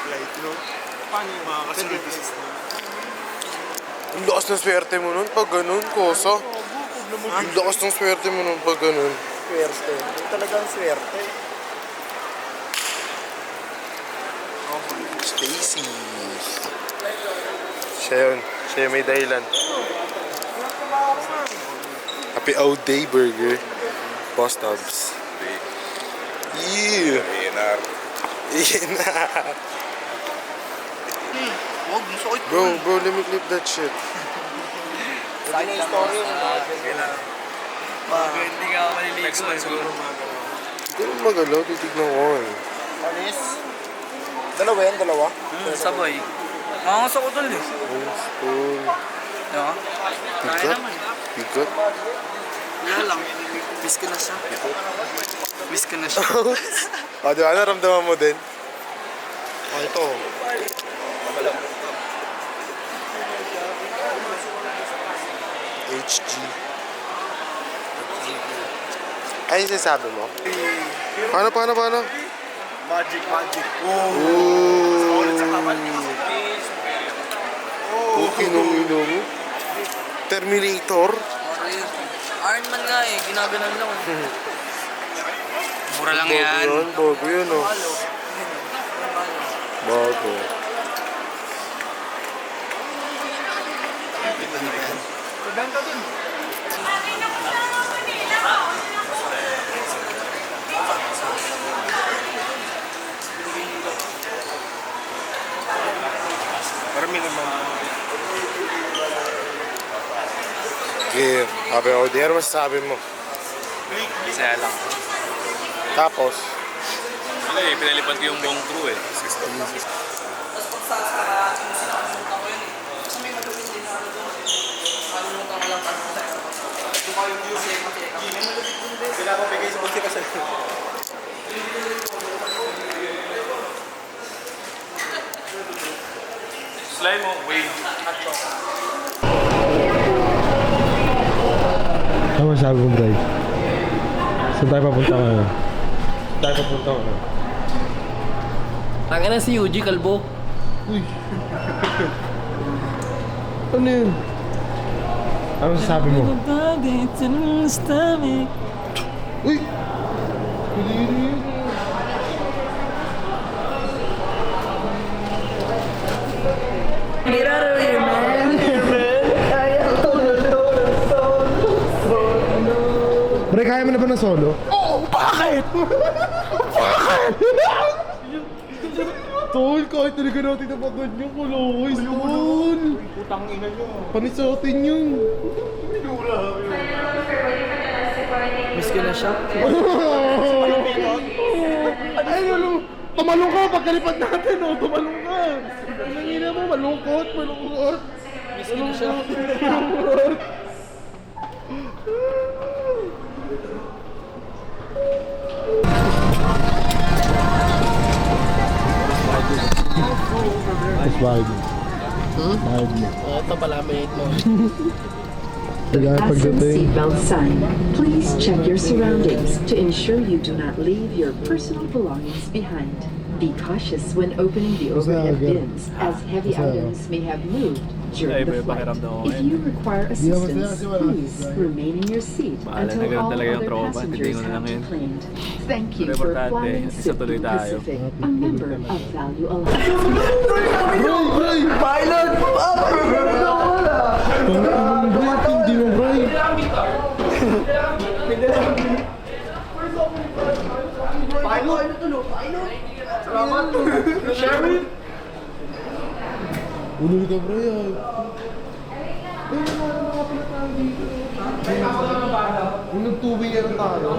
flight, no? Paano yung mga kasunod-sunod na? Ang lakas ng swerte mo nun pag ganun, Kosa. Ang lakas ng swerte mo nun pag ganun. Swerte. Talagang swerte. Stacy. Siya yun. Siya yung may dahilan. Happy Old Day Burger. Boss Tubs. Yeah. Inar. Inar. Huwag, masakit. Bro, let me clip that shit. Side na story yun. Hindi ka maliligo. Next time siguro mga Hindi naman magalaw, titignan ko eh. Anis. Dalawa yan, dalawa. Sabay. Makangas ako dun eh. Spoon. Diba? Bigat. Bigat. Wala lang. Miss ko na siya. Miss ko na siya. O, di ba? Naramdaman mo din? O, ito. HG. Ay, sinasabi mo? Paano? Magic. Ooh. Okay, no. Terminator. Iron Man nga eh. Ginaganan lang. Mura lang yan. Bago yun, oh. Bago. Marami naman. Okay, sabi ko, di ano masasabi mo? Masaya lang. Tapos, Wala eh, pinalipad ko yung buong crew eh. Pinapabigay sa buti kasi. Slime mo, wave. ano masasabi mo, Bray? Saan tayo papunta ngayon? Tanga na si Yuji Kalbo. Uy! Ano yun? Ano masasabi mo? Uy! Get out of here, man. Bray, kaya mo na ba ng solo? Oo! Bakit? Tol, kahit talaga natin napagod yung kuloy, Tol! Putang ina nyo. Panisotin yun! Miss ko na siya. Ay, lalo! Tumalong ka pagkalipad natin, oh! Tumalong ka! Ang nangina mo, malungkot! Miss ko na siya. Tapos bahid mo. Bahid mo. Ito pala, mate mo. Fasten seatbelt sign. Please check your surroundings to ensure you do not leave your personal belongings behind. Be cautious when opening the overhead bins, as heavy items may have moved during the flight. If you require assistance, please remain in your seat until all other passengers have declined. Thank you for flying City Pacific, a member of Value Alliance. Pilot! Hindi mo, Bray! Sherwin! Ulul ka, Bray, ay. Kung nag-2-way yan tayo,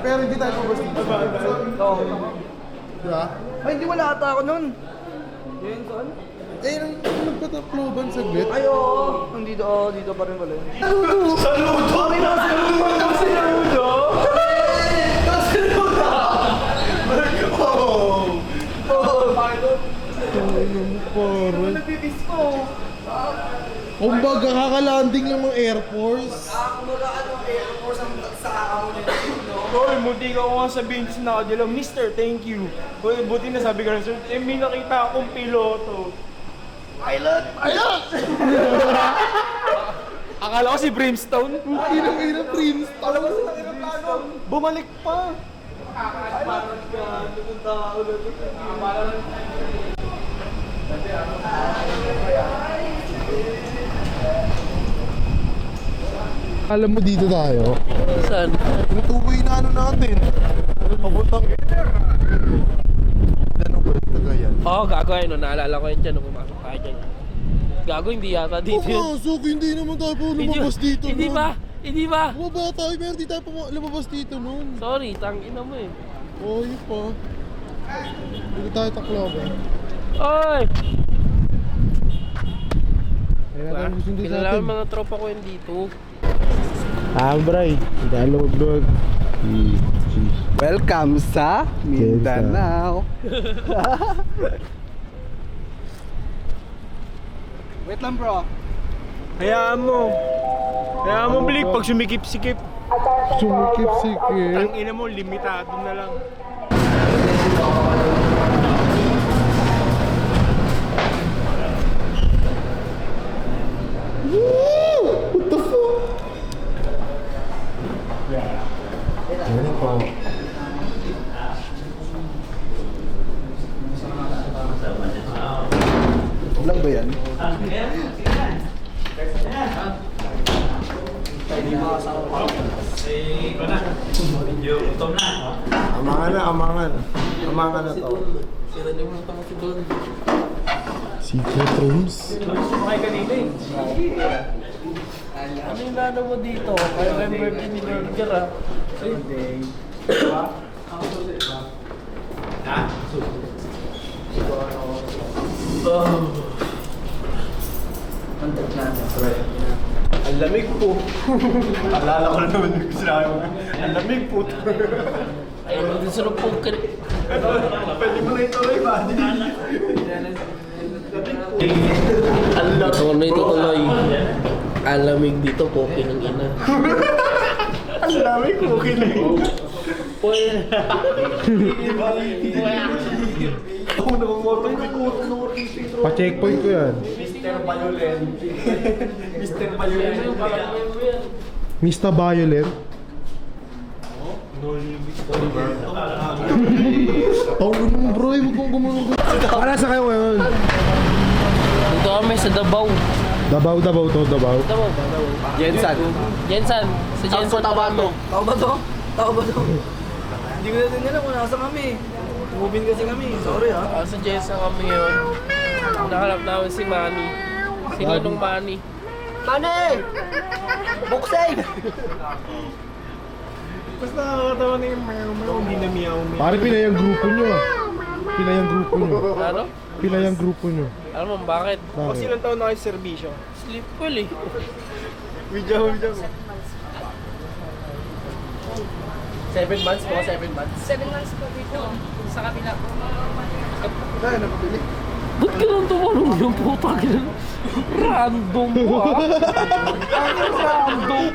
pero hindi tayo pabas dito. Diba? Ay, hindi wala ata ako nun. Eh, nagpataploban saglit. Ay, oo. Dito pa rin pala. Saludo! Bakit nakasaludo? Nakasaludo? Nakasaludo! Pilot! Parang. Nagdidisco! Kumbaga, kakalanding lang ng Air Force. Kumbaga, Air Force ang sa kakamo nila. Hoy, buti ka ko nga sabihin sa nakadila, Mister, thank you. Hoy, buti na sabi ka na, sir, may nakita akong piloto. Pilot! Pilot! Akala ko si Brimstone. Hirap, Princeton. Bumalik pa. Pilot ka, anong tao na ito? Alam mo dito tayo? Saan? Yung two-way na ano natin. Papuntang... Ganun ko yung Cagayan. Oo, gago yun. Naalala ko yun dyan nung pumasok tayo dyan. Gago, hindi yata dito yun. Pumasok, hindi naman tayo po lumabas dito Hindi nun. ba? Hindi ba? Bumaba tayo, pero hindi tayo lumabas dito nun. Sorry, tangina mo eh. Oh, yun pa. Hindi tayo takla ba? Oy! Kaya tayo gusto sa Kilala atin. mga tropa ko yun dito. Bray. Dalog-log. Welcome sa Mindanao. Wait lang bro. Hayaan mo. Hayaan mo, Blake, pag sumikip-sikip. Sumikip-sikip. Tangina mo, limitado na lang. What the fuck? Ano po? Lang ba yan? Amangan na to. Sinalimutan ko si Don. Secret rooms? Sumakay kanina eh. Ano yung lalo mo dito? Kaya yung birthday ni Burger ah. Ang lamig po. Alala ko na naman yung sinabi mo. Ang lamig po. Ayaw mo din sunod po ka. Pwede mo na ituloy ba? Ito na ito tuloy. Alamig dito po, ng ina. Ang lamig po kinig. Ako naman mo ito. Pa-checkpoint ko yan. Mr. Violent. Mr. Violent. Mr. Violent. Tawag mo bro, huwag mong gumawa. Para sa kayo ngayon? Dito kami sa Davao. Dabaw to, Dabaw. Davao. Jensan. Jensan. Sa Jensan. Tao ba to? Tao ba to? Hindi ko na din alam kung nasa kami. Moving kasi kami. Sorry ha. Sa Jensan kami yun. Nahanap namin si Manny. Sino nung Manny? Mane! Buksay! Basta nakakatawa na yung meow-meow. Hindi na meow-meow. Pare, pinayang grupo nyo ah. Pinayang grupo nyo. Ano? Pinayang grupo nyo. Alam mo bakit? Kasi ilang taon na kayo sa serbisyo? Sleep well eh. Video. 7 months po, 7 months. 7 months po dito sa kabila. Ba't ka nang tumalong yung puta? Random mo ah. Random.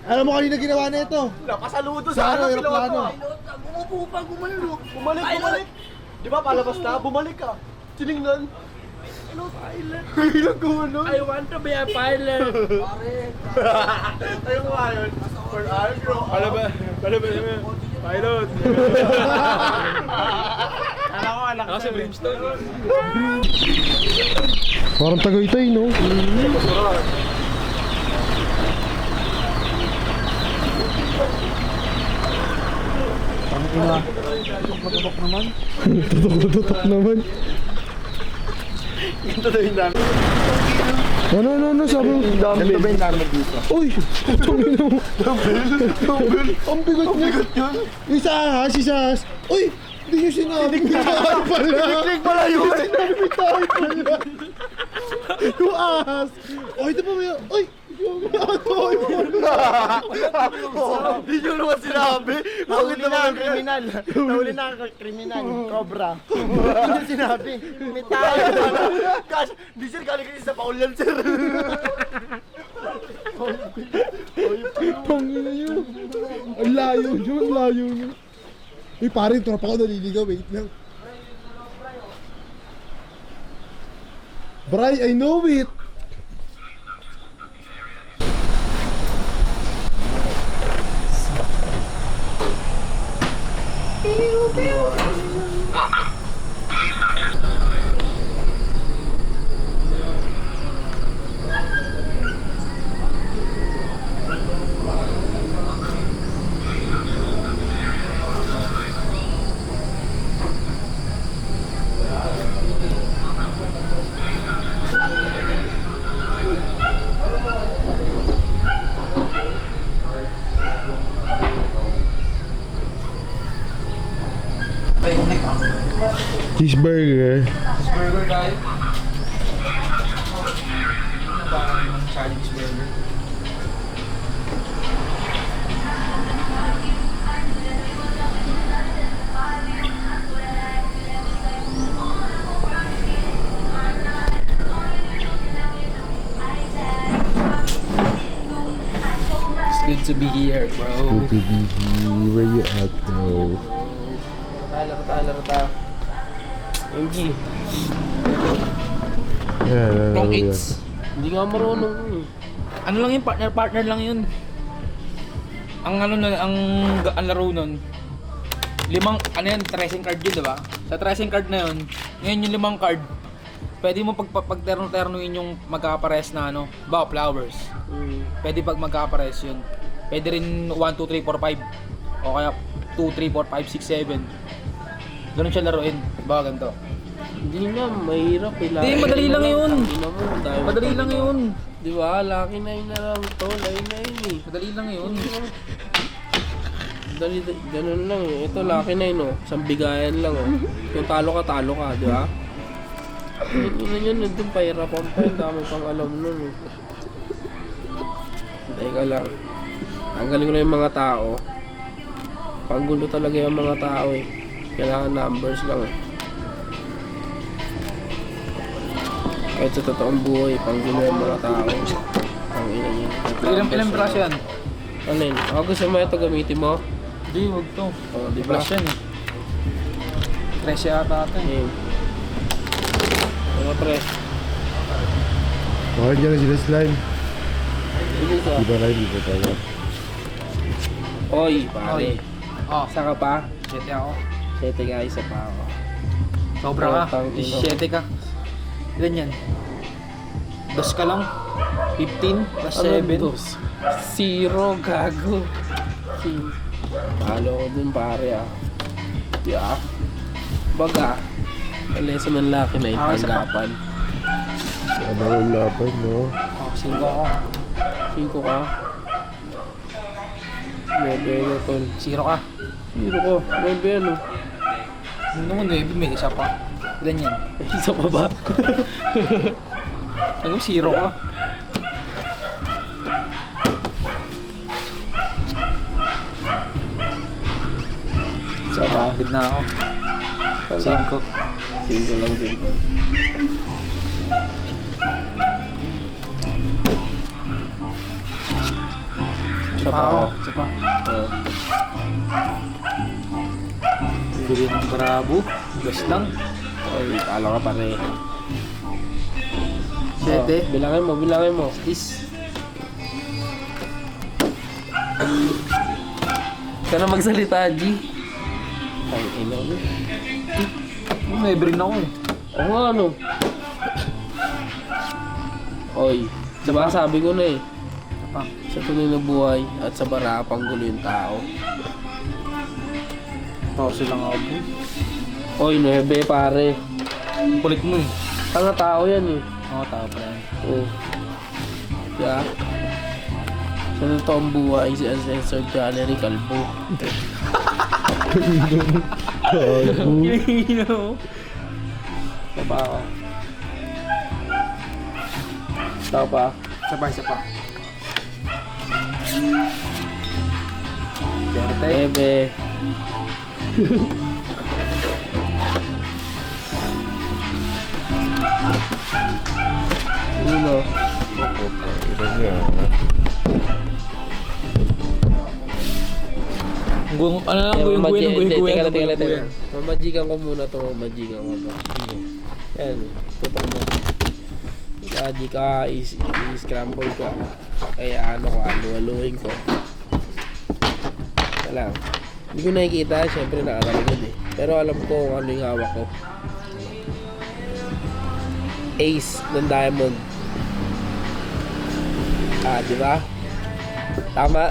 Alam mo kanina ginawa na ito? Nakasaludo Sa ano, aeroplano? Bumalik. Di ba palabas na? Bumalik ka. Tinignan. Ilang gumano. I want to be a pilot. Ayun nga yun. For Agro. Palabas. Pilot. Anak ko si Brimstone. Parang Tagaytay, no? Tutok naman. Ano, sabi mo? Ganito ba yung namin dito? Uy! Tumino mo. Dumbbell. Ang bigat niya. Isa ahas. Uy! Hindi nyo sinabi. Tayo pala. Tiniglig pala yun. Sinabi tayo pala. Yung ahas. Uy, ito pa may... Uy! Hindi nyo naman sinabi. Bakit naman ang kriminal? Nahuli na ang kriminal. Cobra. Hindi nyo sinabi. May tayo. Gosh, di sir galing kasi sa Paul yan sir. Pangina nyo. Ang layo nyo, ang layo nyo. Uy, pare, tropa ko naliligaw. Wait lang. Bray, I know it. Cheeseburger. Burger tayo. Challenge burger. It's good to be here, bro. Where you at, bro? Laro tayo. MG. Yeah, Wrong hits. Hindi nga marunong. Ano lang yun, partner lang yun. Ang ano na, ang laro nun, tracing card yun, diba? Sa tracing card na yun, ngayon yung 5 card, pwede mo pagterno-ternoin yung magkakapares na flowers. Pwede pag magkakapares yun. Pwede rin 1, 2, 3, 4, 5. O kaya 2, 3, 4, 5, 6, 7. Ganun siya laruin. Ba ganito? Hindi na, mahirap eh. Hindi, madali lang yun. Madali lang yun. Di ba? Lucky 9 na lang to. Lucky 9 eh. Madali lang yun. Ganun lang eh. Ito Lucky 9 oh. Isang bigayan lang oh. Kung talo ka, di ba? Yun, nandun pahirapan pa yun. Dami pang alam nun eh. Teka lang. Ang galing na yung mga tao. Panggulo talaga yung mga tao eh. Kailangan numbers lang eh. Kahit sa totoong buhay, panggulo yung mga tao. Ang ina niya. Ilang brush yan? Ano yun? Ako gusto mo ito gamitin mo? Hindi, wag to. Oo, di ba? Brush yan eh. Fresh yata ito eh. Mga pre. Okay, dyan na sila slime. Hindi sa. Di ba tayo? Oy, pare. Oh, Saka pa? 7 ako. 7 nga, isa pa ako. Sobra ka. Tang ina. 17 ka. Ilan yan? 2 ka lang. 15 plus 7. 0, gago. Palo ko dun pare ah. Yeah. Baga. Ang lesson ng Lucky 9, Ah, isa pa. tanggapan. Ano yung laban, no? Oh, 5 ako. 5 ka. Bebe na tol. 0 ka. 0 ko. Bebe ano. Ano naman 9, may isa pa. Ilan yan? Isa pa ba? Ano 0 ka? Isa pa. Good na ako. 5. 5 lang din. Isa pa ako. Isa pa. Oo. Bili ng bravo. Gas lang. Ay, talo ka pare. 7. Bilangin mo. Is. Ka na magsalita, G. Ang ina mo. May bring ako eh. Oo nga, ano? Oy, diba sabi ko na eh. Pa. Sa tunay na buhay at sa bara, panggulo yung tao. Tao silang ako. Oy, 9 pare. Kulit mo eh. Tanga tao yan eh. Oo, tao pa yan. Oo. Yeah. Sa totoong buhay, si Ancestor Gallery Calvo. Tapa ako. Tapa. Isa pa. Ebe. Uno. Ilan niya? Ano lang, guyong-guyan. Teka. Mamajikan ko muna to. Mamajikan ko to. Yan. Tutok mo. Magic ka, i-scramble ko. Kaya ano ko, alualuin ko. Ito lang. Hindi ko nakikita, syempre nakataligod eh. Pero alam ko kung ano yung hawak ko. Ace ng diamond. Di ba? Tama.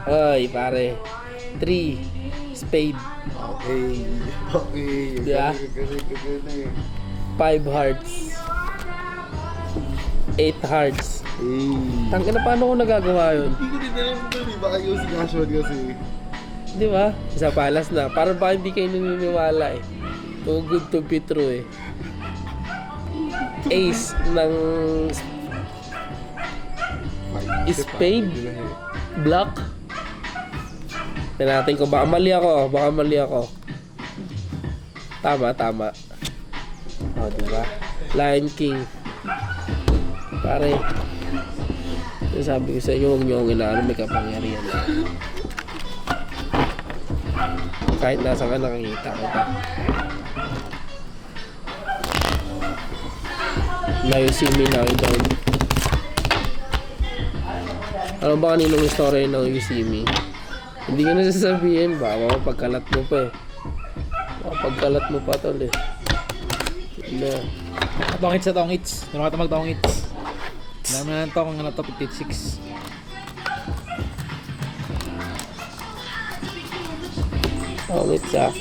Oy, pare. 3 spade. Okay. Di ba? 5 hearts. 8 hearts. Tangka na, paano ko nagagawa yun? Hindi ko din alam ito, di ba? Ayaw si casual kasi. Di ba? Sa palas na. Parang baka hindi kayo naniniwala eh. Too good to be true eh. Ace ng spade. Black. Tignan natin ko. Baka mali ako. Tama. O, diba? Lion King. Pare. Sabi ko sa inyo, huwag niyo akong inaano, may kapangyarihan na. Kahit nasa ka, nakikita ko pa. Now you see me, now you don't. Alam ba kaninong story ng you see me? Hindi ka nasasabihin ba? Pagkalat mo pa eh. Pagkalat mo pa tol eh. Tongits sa tongits. Meron ka ito mag-tongits. Alam na lang ito kung ano ito, 56. Tongits ah.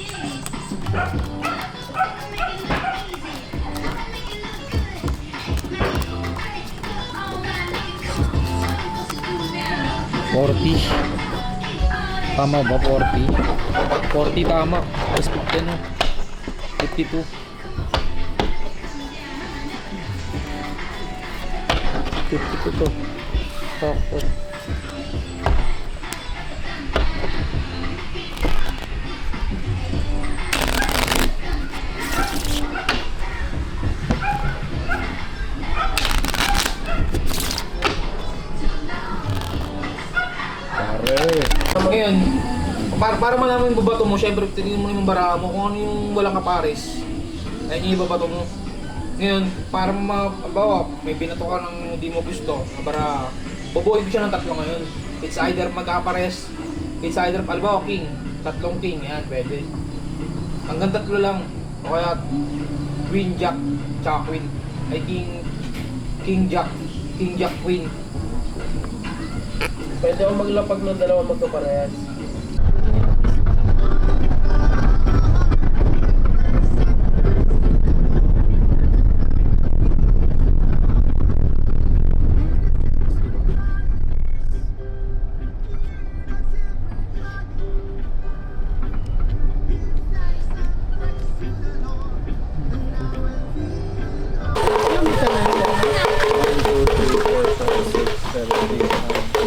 Tama ba? 40 tama. Tapos 50 no? 52. 52 to. Sakto. Ngayon, para malaman yung babato mo, syempre tingin mo yung baraha mo kung ano yung walang kapares. Ayun yung babato mo. Ngayon, para mabawa, may binato ka ng hindi mo gusto, na baraha, bubuhin ko siya ng tatlo ngayon. It's either magkakapares, it's either, halimbawa, king, tatlong king, yan, pwede. Hanggang tatlo lang, o kaya queen, jack, tsaka queen. Ay king, jack, queen. Pwede ako maglapag ng dalawa magkaparehas.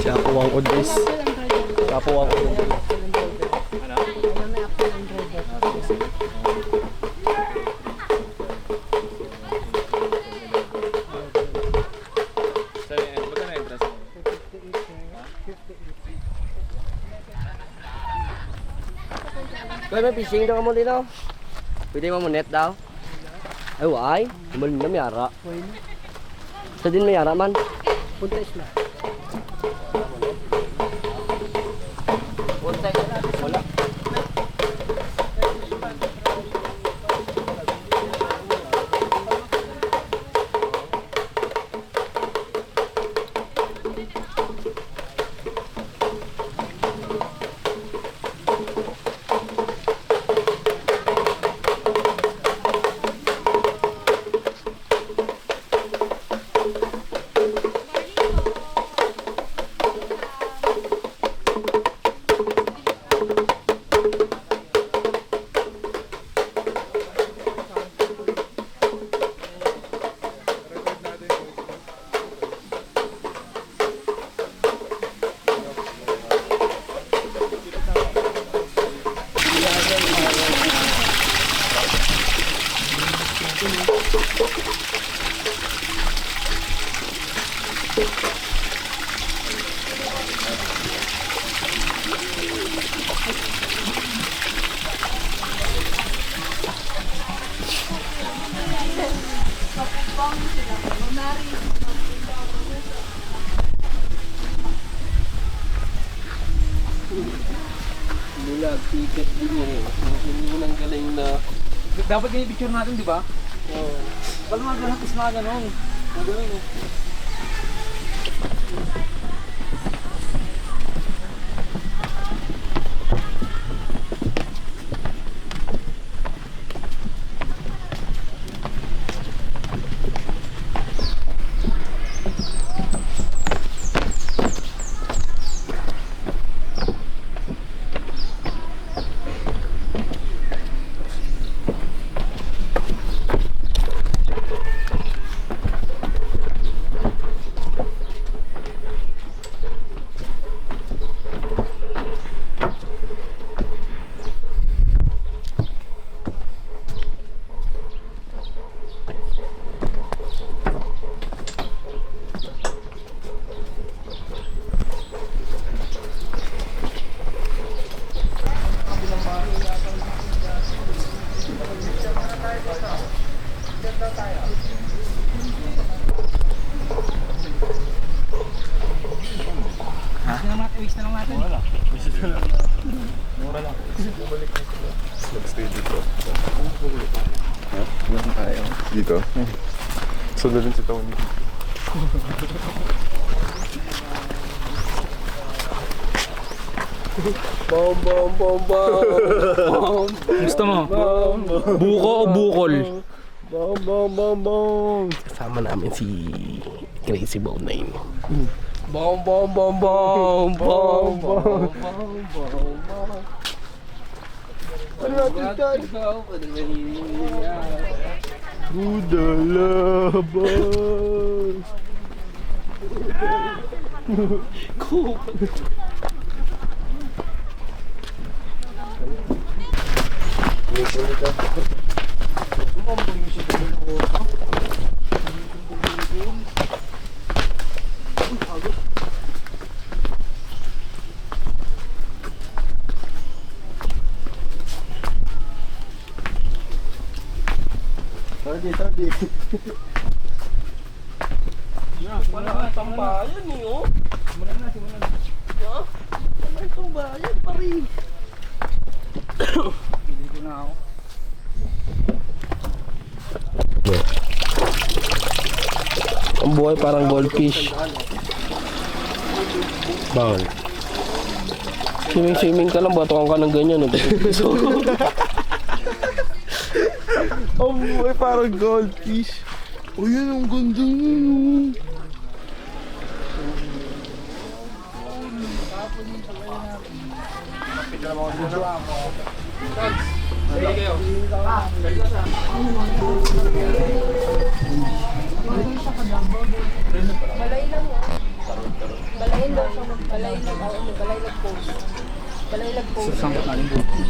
Kapuwang udis. Kaya may fishing daw mo dito. Pwede mo net daw. Ay why? Kumalin na mayara. Sa din mayara man. Punta isla. Punta isla. Wala. Yung ang galing na... Dapat ganyan picture natin, di ba? Oo. Wala mga ganun, is mga ganun. Mga ganun, oh. Weeks na lang natin. Wala. Mura lang. Mag-stay dito. Dito? Sundan si Tony. Bom, bom, bom, bom. Gusto mo? Buko o bukol? Bom, bom, bom, bom. Kasama namin si Crazy Bone 9. Bom, bom, bom, bom, bom, bom, bom, bom, bom. Ano natin dyan? Buda laban. Tardi. Wala ka tambayan eh, oh. Simulan na. Yeah? Wala ka tambayan, pari. Pili ko na ako. Ang buhay parang goldfish. Bawal. Swimming ka lang, batukan ka ng ganyan. Ang buhay parang goldfish. O yun, ang ganda nun. Balay lang mo. Balay daw siya magbalay lang. Balay lang post. Balay lang post. Sasangkat natin buko.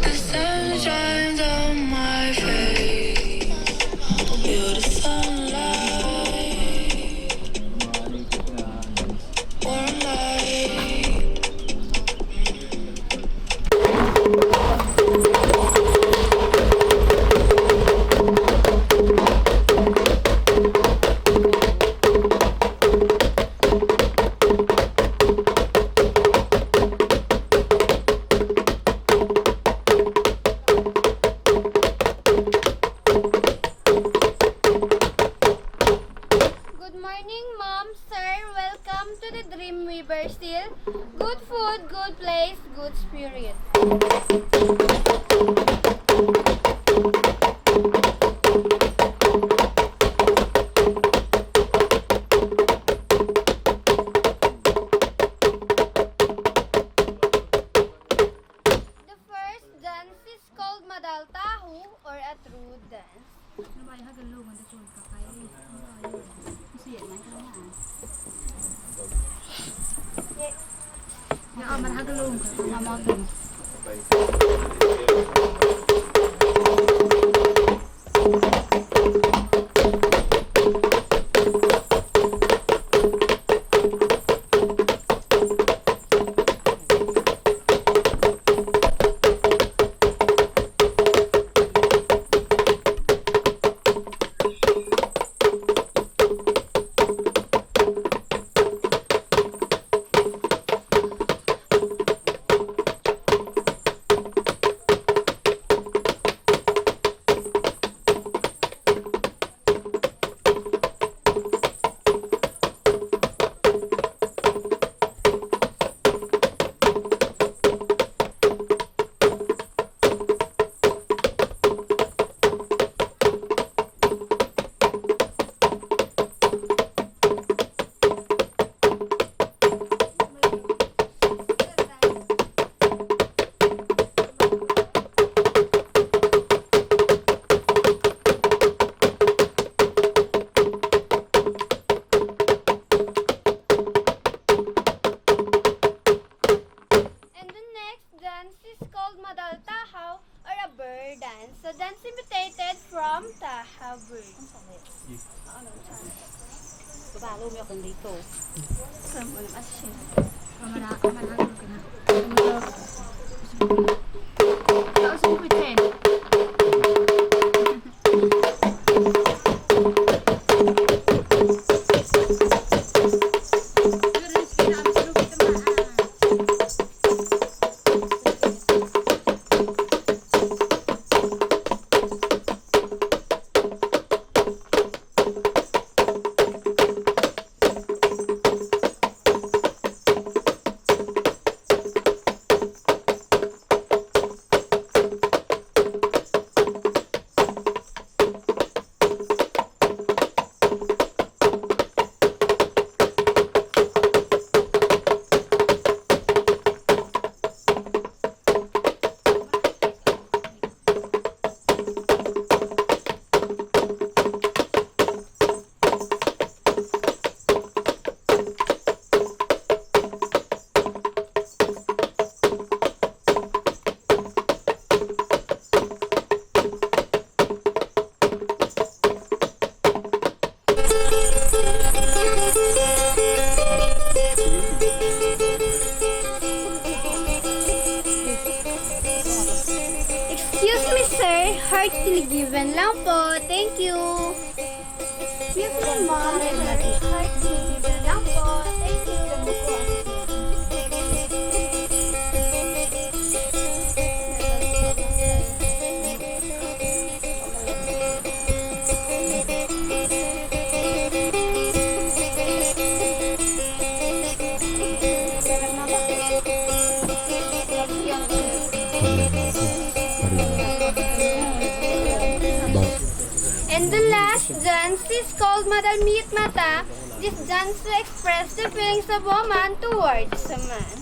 The sun shines on my face. You're the sunlight. Warm light. Good morning, Mom, Sir. Welcome to the Dreamweaver Still. Good food, good place, good spirit. The first dance is called Madaltahu or a true dance. Rumi ako dito. Excuse me, sir. Heartily given lang po. Thank you. Excuse me, ma'am. Heartily given lang po. Thank you. And the last dance is called Madalmit Mata. This dance to express the feelings of woman towards a man.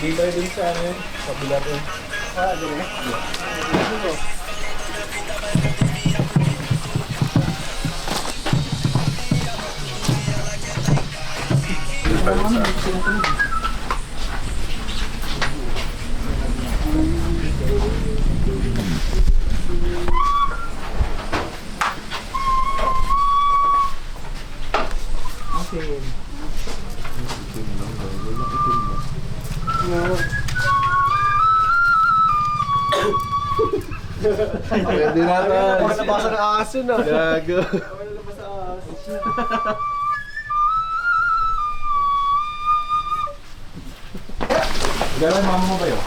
Di ba din sa ano yun? Sa bulat yun. Pwede natin. Baka nabasa ng aso na. Gago. Gano'n, mama mo ba yun?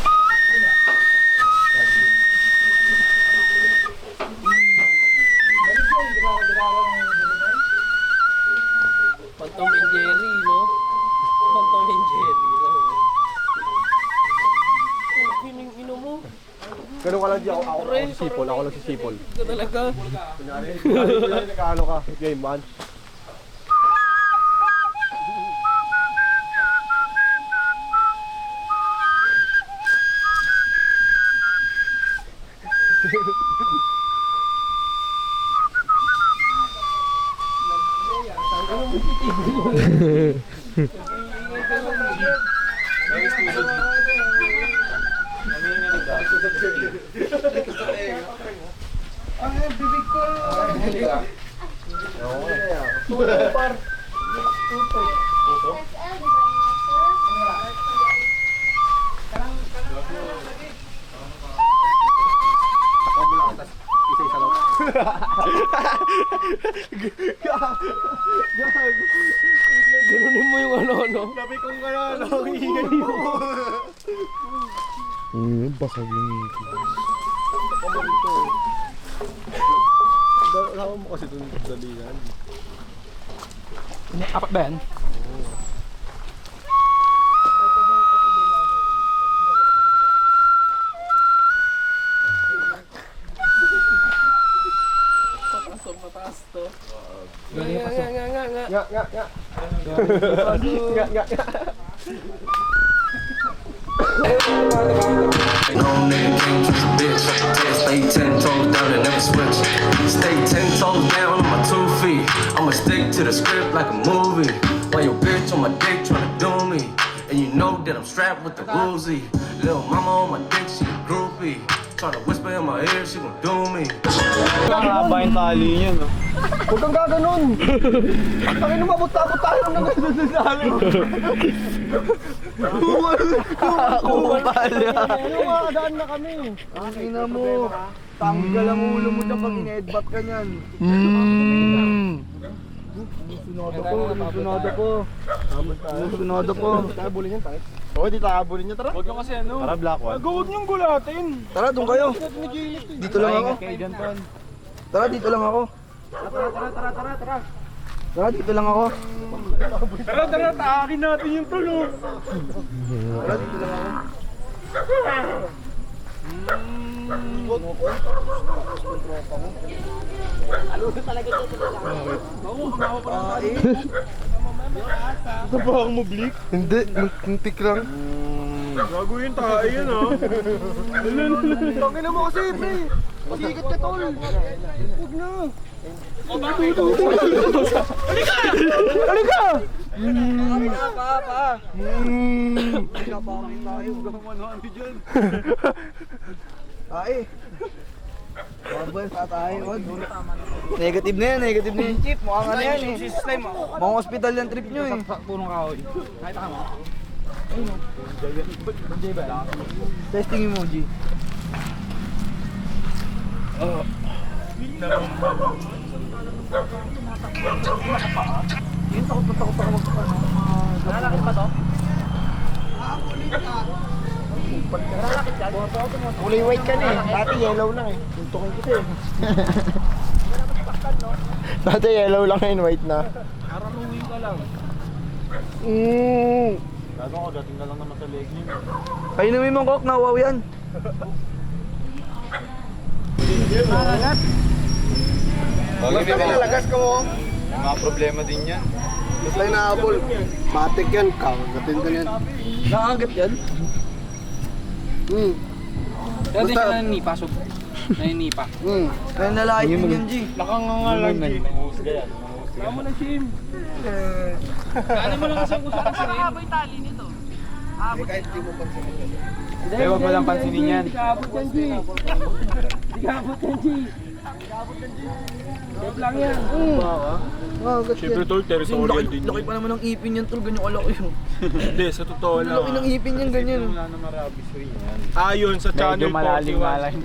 Pantong and Jerry, no? Pantong and Jerry. Ino mo. Ganun ka lang di ako sisipol. Ako lang sisipol. Ito talaga. Kunyari, nag-ano ka, game man. Ganunin mo yung ano-ano. Sabi kong gano'n, ang hingay mo. Basag yung ngiti. Alam mo kasi itong dalihan. Apat ba yan? Mataas to. Nga. No name, bitch. Stay 10 toes down and never switch. Stay 10 toes down. I'ma stick to the script like a movie. While your bitch on my dick tryna do me. And you know that I'm strapped with the Uzi. Little mama on my dick, she a groupie. Tryna whisper in my ear, she gon' do me. Mahaba yung tali niya, no? Huwag kang gaganon! Tangin na mabot-tapot tayo ng nagsusunod sa amin. Kupal. Ano nga, daan na kami. Ang ina mo. Tanggal ang ulo mo dyan pag in-headbutt ka niyan. Sunod po. Tabulin yan, tayo. Oo, di tabulin niya, tara. Huwag nyo kasi ano. Tara, black one. Huwag nyong gulatin. Tara, doon kayo. Dito lang ako. Tara, dito lang ako. Tara, dito lang ako. Tara, taakin natin yung tulog. Tara, dito lang ako. Ito ba ang mublik? Hindi, muntik lang. Gago yung tayo yan, ha? Tangin na mo kasi, pre. Pasikat ka, tol. Huwag na. Halika! Ay. Babal sa tayo. Negative na yan, Chip. Mukhang ano yan eh. Mukhang hospital yung trip nyo eh. Punong kahoy. Nakita ka mo? Testing emoji. Nalalakit pa to? Kulay white ka na eh. Dati yellow lang eh. Tuntukin kita eh. Dati yellow lang ngayon, white na. Araluhin ka lang. Gago ko, dating ka lang naman sa leg niya. Kayo namin mong kok, nawaw yan. Basta nalagas ka mo. May mga problema din yan. Basta yung nahabol. Matik yan, kakagatin ka yan. Nakagat yan? Kaya din siya naninipa, so. Naninipa. Kaya nalait mo yan, G. Nakangangalan, G. Nanguhusga yan. Kamo na, Jim. Kala mo lang kasi ang gusto kasi rin. Abot yung tali nito. Kahit di mo pansinin. Hindi, wag mo lang pansinin yan. Hindi ka abot yan, G. Hindi ka abot yan, G. Joke lang yan. Siyempre, tol, territorial din Laki pa naman ng ipin yan, tol. Ganyan kalaki yun. Hindi, sa totoo lang. Laki ng ipin yan, ganyan. Wala na marabis rin yan. Ayon sa channel 41.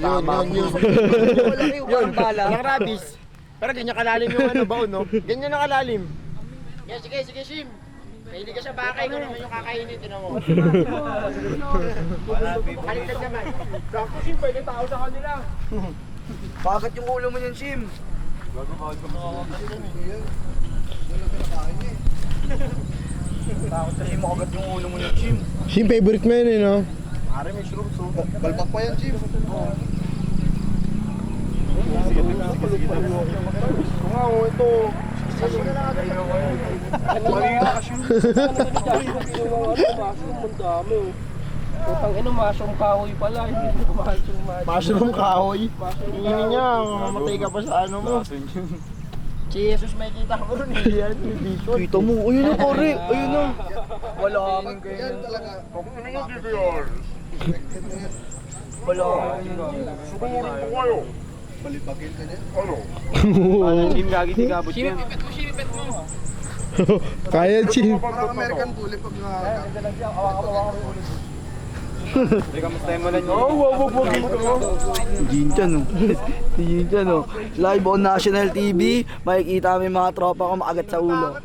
Yun, bala. Walang rabis. Pero ganyan kalalim yung ano, baon, no? Ganyan na kalalim. Sige, Shim. Mahilig ka sa bakay, kung naman yung kakainin, tinan mo. Baliktad naman. Sakto, Sim, pwede tao sa kanila. Bakit yung ulo mo yan, Shim? Takot kasi makagat yung ulo mo yan, Shim. Shim, favorite mo yun eh, no? Pare, may shrooms, oh. Balbak pa yan, Shim. Ito. Putang ino, masyong kahoy pala. Mushroom kahoy. Tingin niya, mamatay ka pa sa ano mo. Jesus, may kita ko rin eh. Yan, kita mo. Ayun na, pare. Ayun na. Wala kang ganyan. Wala kang ganyan. Sukurin ko kayo. Balibagin ka niya. Ano? Sim, gagi, tigabot yan. Shimipet mo. Kaya, Shim. Parang American bully pag Hindi, kamustahin mo lang yun. Oo, wag. Jinjan, oh. Si Jinjan, oh. Live on National TV. Makikita kami mga tropa ko makagat sa ulo.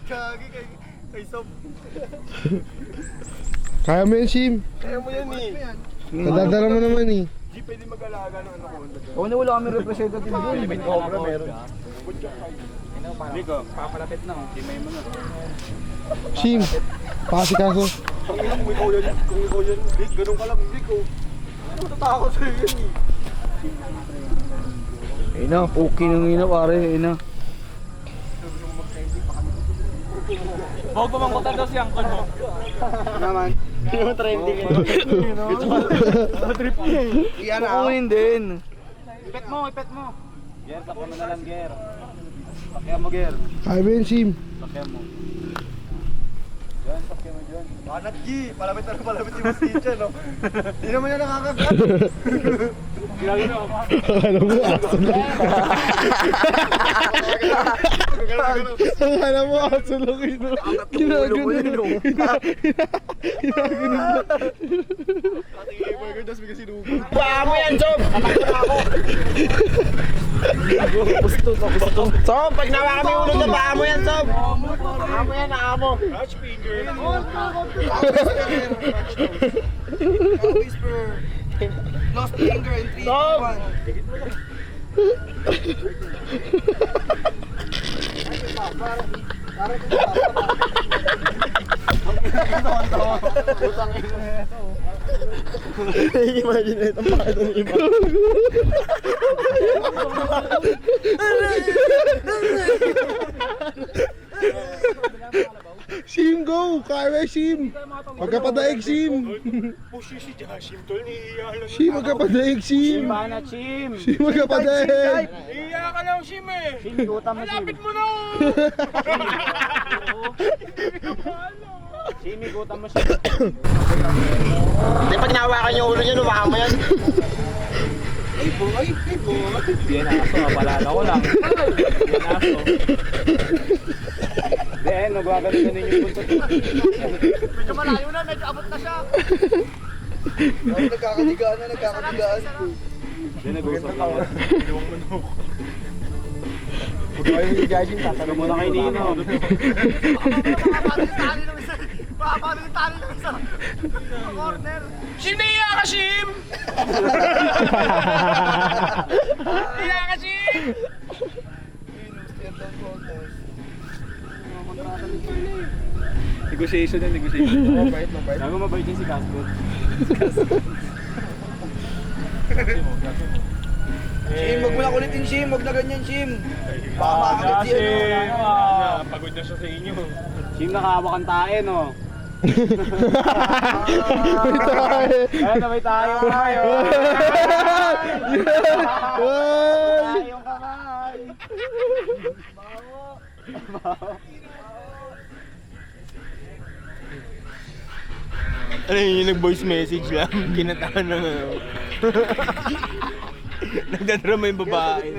Kaya mo yan, Shim. Kaya mo yan eh. Nadadala mo naman eh. Hindi pwede mag-alaga ng anak ko. Oo na, wala kami representative doon. Cobra meron. Hindi ko, papalapit na. Timay mo na. Shim, pakasikaso. Kung ikaw yan, Vic, ganun ka lang, Vic, oh. Ano matatakot sa'yo yan eh. Ayun na, okay nang ina, pare. Ayun na. Huwag pa mangkutan daw si Angkol mo. Naman. Yung trending eh. Trip niya eh. Iyan na. Kukunin din. Ipet mo. Ger, tapos mo na lang, Ger. Sakyan mo, Ger. Kaya mo yan, Sim. Sakyan mo. Diyan, sakyan mo dyan. Banat, G. Palapit na palapit yung mas teacher, no? Hindi naman yan nakakagat. Akala mo, aso lang. Akala mo, aso lang ino. Ginaganon. Ginaganon. Paa mo yan, Sob! Sob, pag nawa kami ulo sa paa mo yan, Sob! Paa mo yan, naa mo! Touch finger! Lost finger in 3, 2, 1. Imagine ito, pakita ni Iba. Sim, go! Kaya mo, Sim. Magkapadaig, Sim. Push si Jashim, tol, nihiya lang. Sim, magkapadaig, Sim. Banat, Shim! Sim, magkapadaig. Hiya ka lang, Shim eh! Malapit mo na! Shim, igutan mo, Shim. Di pag nawakan yung ulo niya, lumakan mo yan. Ay, boy! Yan aso, apalala ko lang. Yan aso. Then, nagwagaling na yung buntot. Medyo malayo na, medyo abot na siya. Nagkakadigaan na, nagkakadigaan. Then, nag-usap lang. Iluwang manok. Huwag kayo yung judging, tatanong mo na kay Nino. Makapagod yung tali ng isa. Corner. Shim, naiya ka, Shim! Naiya ka, Shim! Negotiation yan, negotiation. Mabait. Gago mabait din si Cascot. Shim, wag mo na kulitin, Shim. Wag na ganyan, Shim. Baka makakagat si ano. Pagod na siya sa inyo. Shim, nakahawak ang tae, no? May tayo. Ayun na, may tayo. Tayo. Ay! Tayong kamay. Ano yun, yung nag-voice message lang, kinatahan ng ano. Nagdadrama yung babae.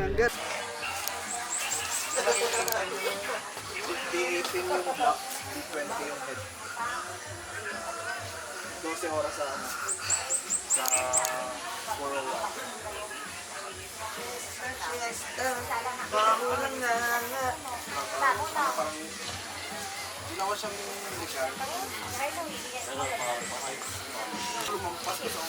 D18 yung block, D20 yung head. 12 oras sa ano? Sa 401. Bago lang na nga. Parang ginawa siyang legal. Lumampas ko sa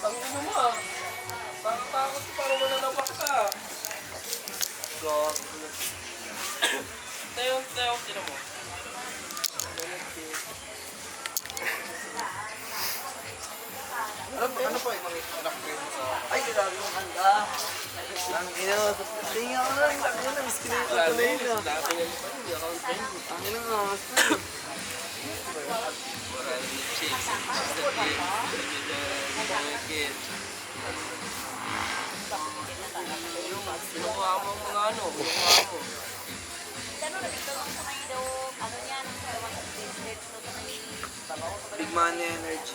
Tangin mo ah. Takot ko parang mananapak ka. God. Tayo, sino mo? Ano pa yung mga anak ko yun sa... Ay, grabe yung handa. Ang ina, tingin ako lang. Ang ina, miss ko na yung tuloy na. Ang ina nga, mas na. Kinukuha mo mga ano, kinukuha mo. Big money energy.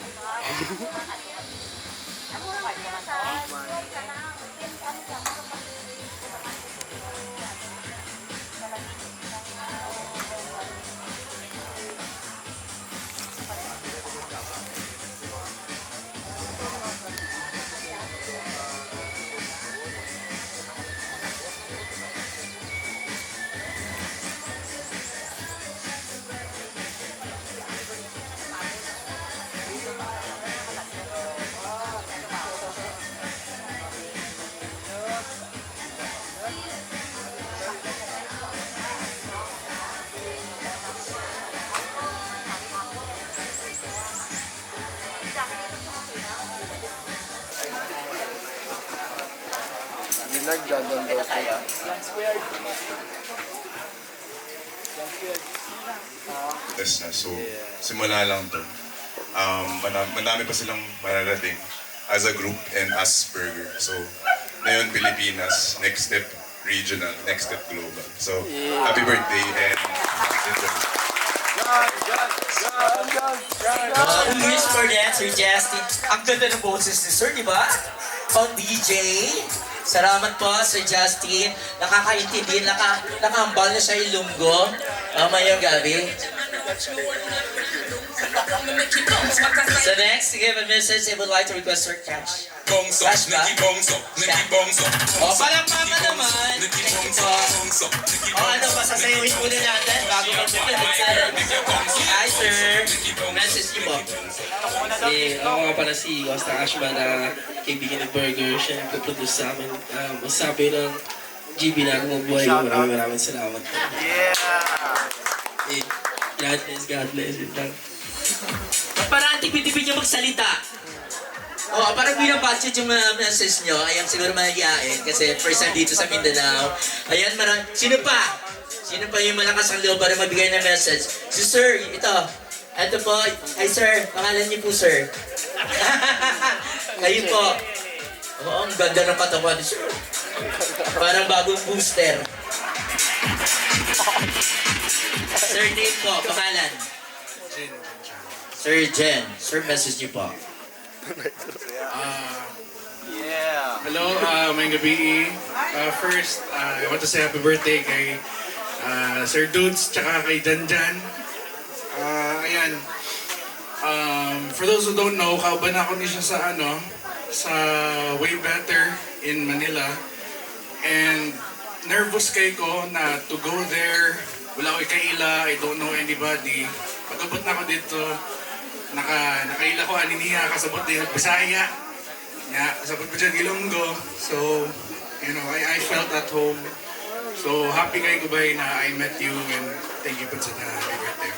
Test na. So, simula lang to. Madami pa silang mararating as a group and as burger. So, ngayon Pilipinas, next step regional, next step global. So, happy birthday and enjoy. Who is for that, Sir Justin? Ang ganda ng boses ni Sir, di ba? Pang DJ. Salamat po, Sir Justin. Nakakaintindi, nakahambal na sa Ilonggo. Mamayang gabi. So next, to give a message, I would like to request Sir Cash. Bongso, Nicky Bongso, Nicky Bongso. Palakpakan naman. Ano pa sasayawin muna natin bago mag-begin? Hi, Sir. Message niyo po. Ako nga pala si Costa Ashba na kaibigan ng Burger. Siya yung produce sa amin. Masabi ng GB na kumubuhay ko. Maraming salamat. God bless. Parang tipid-tipid niyo magsalita. Parang binabudget yung message nyo. Ayan, siguro mahihain kasi first time dito sa Mindanao. Ayan, sino pa? Sino pa yung malakas ang loob para mabigay ng message? Si Sir, ito. Ito po. Hi, Sir. Pangalan niyo po, Sir. Kayo po. Oo, ang ganda ng katawan ni Sir. Parang bagong booster. Sir, name po. Pangalan. Sir Jen. Sir, message niyo po. Hello, may gabi. First, I want to say happy birthday kay Sir Dudes tsaka kay Janjan. Ayan. For those who don't know, kauban ako ni siya sa Way Better in Manila. And nervous kay ko na to go there. Wala ko kaila, I don't know anybody. Pag-abot na ako dito, nakaila ko aniniya, kasabot din Bisaya. Kasabot ko dyan Ilonggo. So, I felt at home. So, happy kay Gubay na I met you and thank you po sa happy birthday.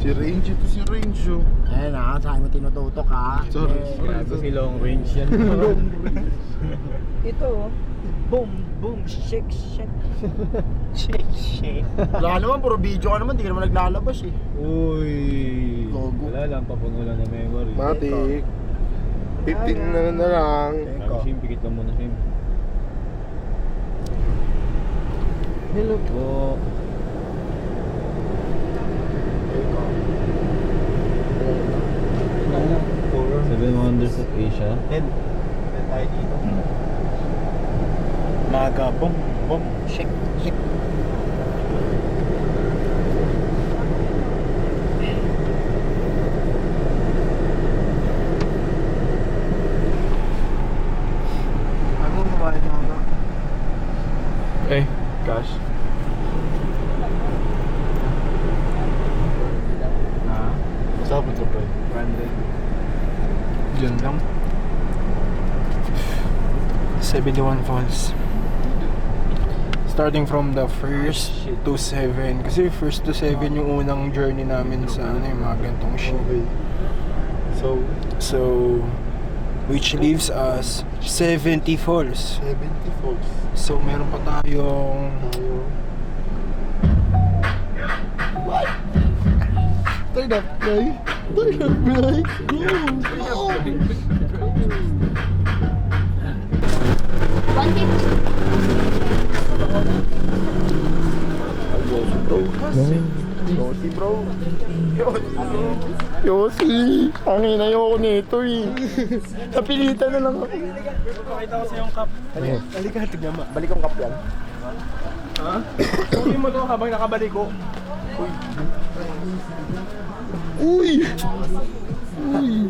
Si Range, ito si Range oh. Ayan na, saan mo tinututok ha? Sorry. Si long range yan. Ito, boom, boom, shake, shake. Shake. Wala naman, puro video ka naman, di ka naman naglalabas eh. Uy. Logo. Wala lang, papungulan na memory. Matik. 15 na lang. Sim, pikit lang muna, Sim. Hello po. 7 Wonders of Asia. Ted tayo dito. Maga, boom, boom, shake, shake. Ano babae maga? Cash. Sabot ka pa. Branded. Diyan lang. 71 Falls. Starting from the 1st to 7. Kasi 1st to 7 yung unang journey namin sa yung mga gantong shit. So, which leaves us 70 Falls. 70 Falls. So, meron pa tayong... What? Turn up, guy. Turn up, guy. Go! Yossi, bro. Yossi. Ang inayo ko nito eh. Napilitan na lang ako. Pakita ko sa yung cup. Halika, tignan mo. Balik ang cup yan. Ha? Kunin mo to habang nakabalik ko. Uy! Uy!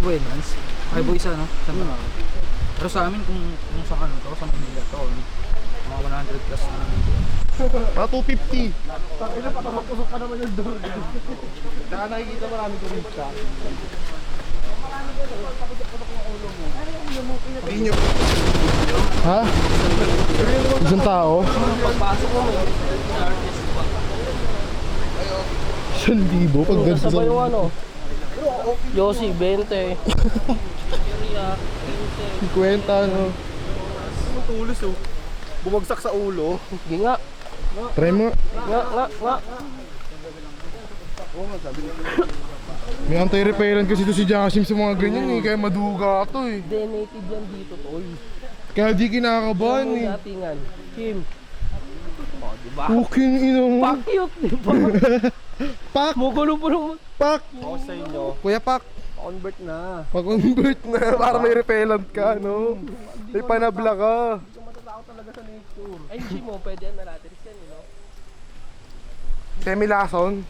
Buenas. Ay, boy isa, no? Pero sa amin, kung sa ano to, sa Manila to, mga 100 plus na. Mga 250. Takina, patamapusok pa naman yung door. Saka nakikita marami turista. Ha? Isang tao? Pagpasok mo, may 1,000 pag ganito Sabay yung sa... ano? Yossi, 20. 50, no? Tulos oh. Bumagsak sa ulo. Sige nga. Try mo. Nga. May anti-repellent kasi to si Jasim sa mga ganyan eh, kaya maduga to eh. Hindi, native yan dito, tol. Kaya di kinakabahan eh. Datingan. Kim. Oh, diba? Fucking ino mo. Pak cute, diba? Pak! Mugulo-bulong. Pak! Ako sa inyo. Kuya Pak! Convert na. Pag-convert na, para may repellent ka, no? May panabla ka. Matatakot talaga sa nature. Ay, hindi mo, pwede yan natin yan, you know? Semi-lason.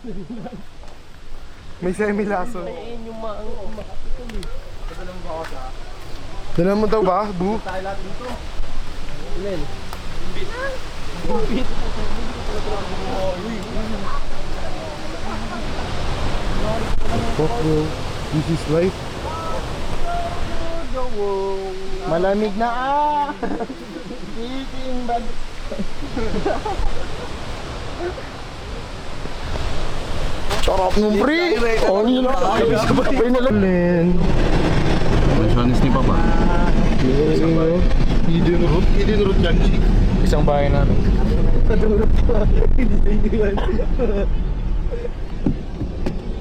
May semi-lason. Ay, yun yung makakitol eh. Padalang ba ako sa? Dala mo daw ba, Bu? Tayo lahat dito. Ilan? Fuck bro, this is life. Malamig na Eating bad. Sarap nung pre! Oh, yun lang. Sabay na lang. Mansyonis ni Papa. Idinurot yan, Chick. Isang bahay namin.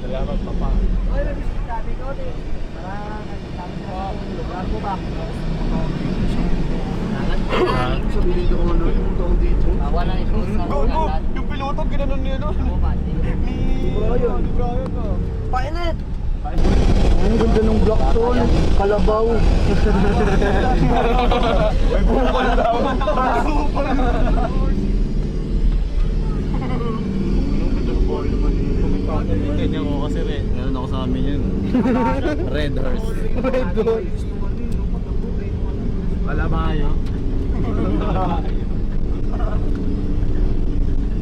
Salamat, Papa. Oy, sabi ko din. Lugar mo ba? Sabi dito ko ano, yung taong dito. Wala na ito sa Go! Yung piloto, ginanon niya no? Ni Brian. Painet! Ang ganda ng block tol. Kalabaw. May bukol daw. Ganyan ko kasi meron ako sa amin yun. Red Horse. Red Horse. Palabayo.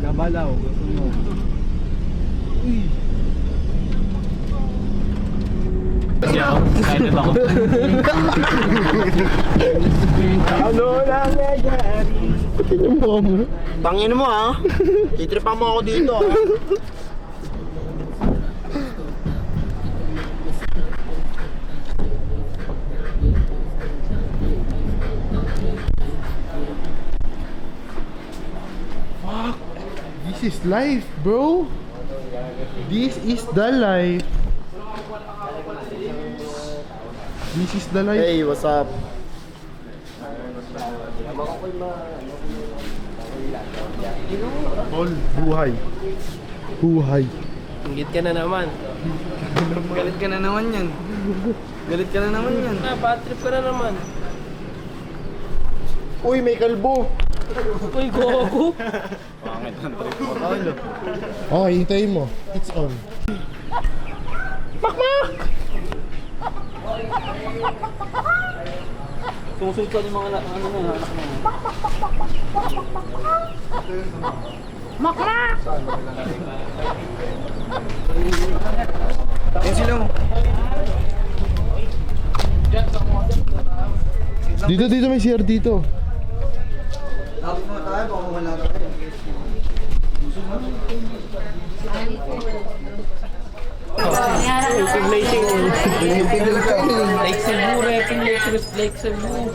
Kabalaw. Gusto mo. Uy. Kasi ako, excited ako. Ano lang nagyari? Tingnan mo mo. Tangin mo ha. Titripan mo ako dito ha. Fuck! This is life, bro! This is the life! This is the life! Hey, what's up? All buhay. Buhay. Ingit ka na naman. Galit ka na naman yan. Galit ka na naman yan. Bad trip ka na naman. Uy, may kalbo. Uy, gogo. Pangit ang trip mo, tol. Okay, hintayin mo. It's on. Sumusulta yung mga ano na. Yan sila mo. Dito may CR dito. Tapos mo tayo, baka wala tayo. Like Cebu, repping like Cebu.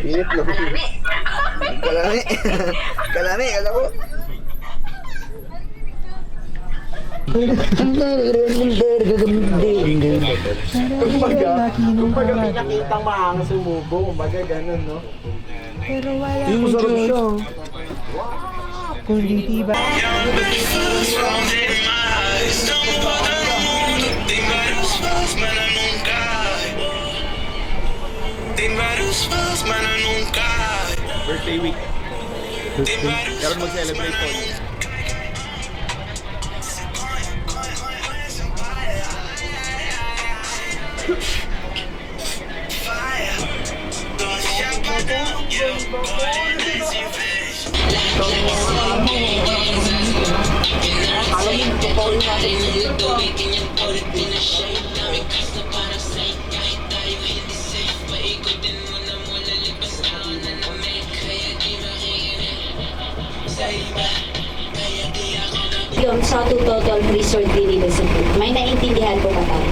Init lang. Kalami. Kalami, kala ko. Kumbaga may nakitang maangas sumubo. Kumbaga ganun, no? Pero wala Yung masarap siya. kundi diba? Birthday week. Meron mag-celebrate po. Yung South Total Resort Dinido Cebu. May naintindihan po ba tayo?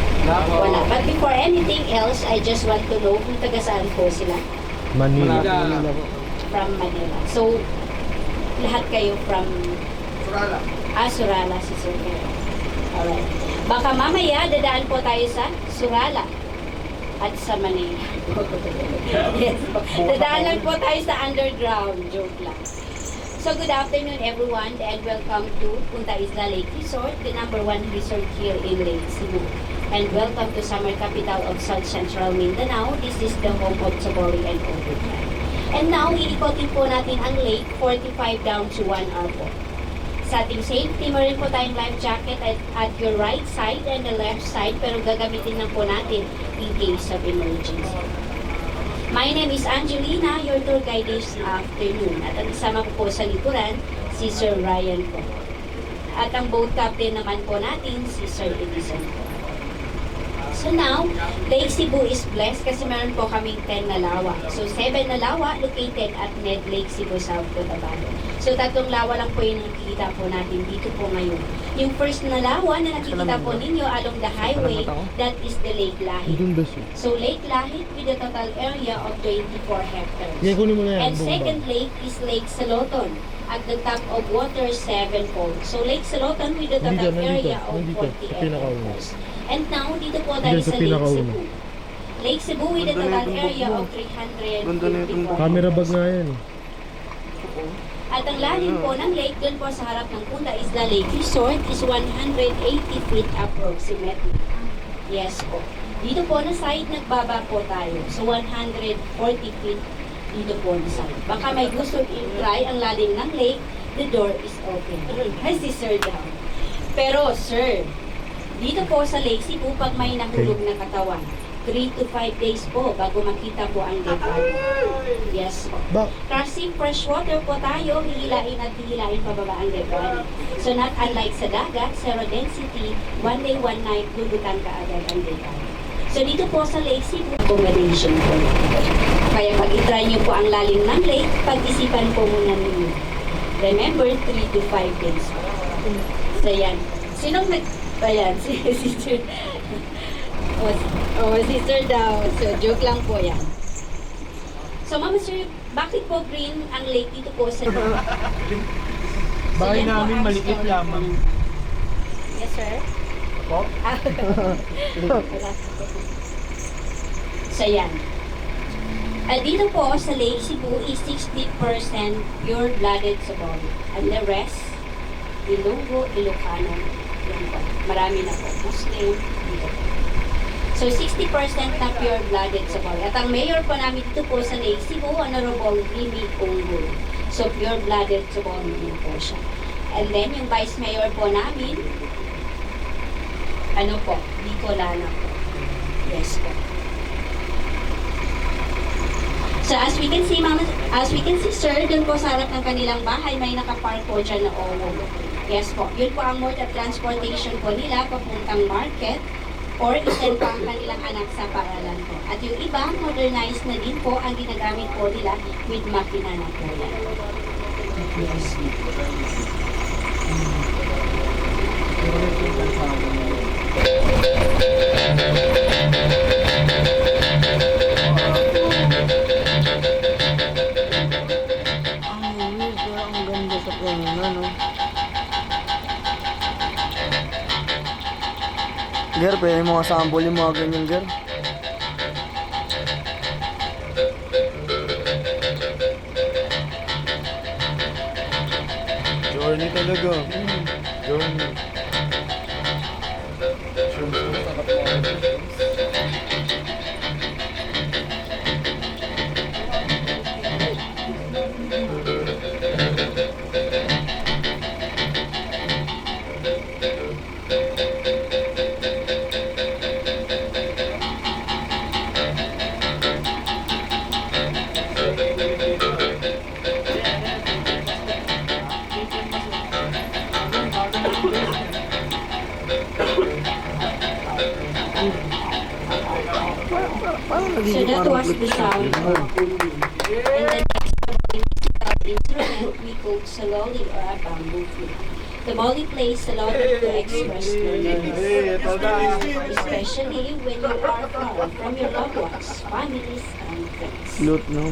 Wala. But before anything else, I just want to know kung taga saan po sila. Manila. From Manila. So, lahat kayo from Surala. Surala, si Sir Kero. Alright. Baka mamaya dadaan po tayo sa Surala at sa Manila. Yes po. Dadaan lang po tayo sa underground. Joke lang. So good afternoon everyone and welcome to Punta Isla Lake Resort, the #1 resort here in Lake Cebu. And welcome to summer capital of South Central Mindanao. This is the home of Sabori and Overtime. And now, iikotin po natin ang lake 45 down to 1 hour po. Sa ating safety, meron po tayong life jacket at your right side and the left side, pero gagamitin lang po natin in case of emergency. My name is Angelina, your tour guide this afternoon. At ang isama ko po sa likuran, si Sir Ryan po. At ang boat captain naman po natin, si Sir Edison po. So now, Lake Cebu is blessed kasi meron po kaming 10 na lawa. So 7 na lawa located at Ned Lake Cebu, South Cotabato. So 3 lawa lang po yung nakikita po natin dito po ngayon. Yung first na lawa na nakikita po ninyo along the highway, that is the Lake Lahit. So Lake Lahit with a total area of 24 hectares. And second lake is Lake Saloton. At the top of water, 7 falls. So Lake Saloton with a total area of 48 hectares. And now, dito po tayo sa Lake Cebu. Lake Cebu with a total area of 354. Camera bag nga yan. At ang lalim po ng lake doon po sa harap ng Punta Isla Lake Resort is 180 feet approximately. Yes po. Dito po na side, nagbaba po tayo. So 140 feet dito po na side. Baka may gusto i-try ang lalim ng lake, the door is open. Ay, si Sir daw. Pero, Sir, dito po sa Lake Cebu, pag may nahulog na katawan, 3 to 5 days po bago makita po ang dead body. Yes po. Crossing freshwater po tayo, hihilain at hihilain pababa ang dead body. So not unlike sa dagat, zero density, 1 day, 1 night, lulutan ka agad ang dead body. So dito po sa Lake Cebu, accommodation po. Kaya pag itry nyo po ang lalim ng lake, pag-isipan po muna ninyo. Remember, 3 to 5 days po. So yan. Sinong ayan, si Sister. Sister daw. So, joke lang po yan. So, Mama Sir, bakit po green ang lake dito po sa... Bahay namin maliit lamang. Yes, sir? Po? So, yan. Dito po sa Lake Cebu is 60% pure-blooded sa body. And the rest, Ilonggo, Ilocano, yan po. Marami na po. Muslim, dito po. So, 60% na pure-blooded sa body. At ang mayor po namin dito po sa Lake Cebu, Honorable Remy Ongul. So, pure-blooded sa body din po siya. And then, yung vice mayor po namin, ano po, Bicolana po. Yes po. So, as we can see, Mama, as we can see, sir, doon po sa harap ng kanilang bahay, may nakapark po dyan na OWO. Yes po. Yun po ang mode of transportation po nila papuntang market or isend po ang kanilang anak sa paaralan po. At yung iba, modernized na din po ang ginagamit po nila with makina na po yan. Yes. Ang ganda sa kanya, no? Ger, pwede mo sample yung mga ganyan, Ger. Journey talaga. Journey. So that was the sound of booming. And the next musical instrument we called saloli or a bamboo flute. The boli plays saloli to express loneliness, especially when you are far from your loved ones, families, and friends. Flute, no?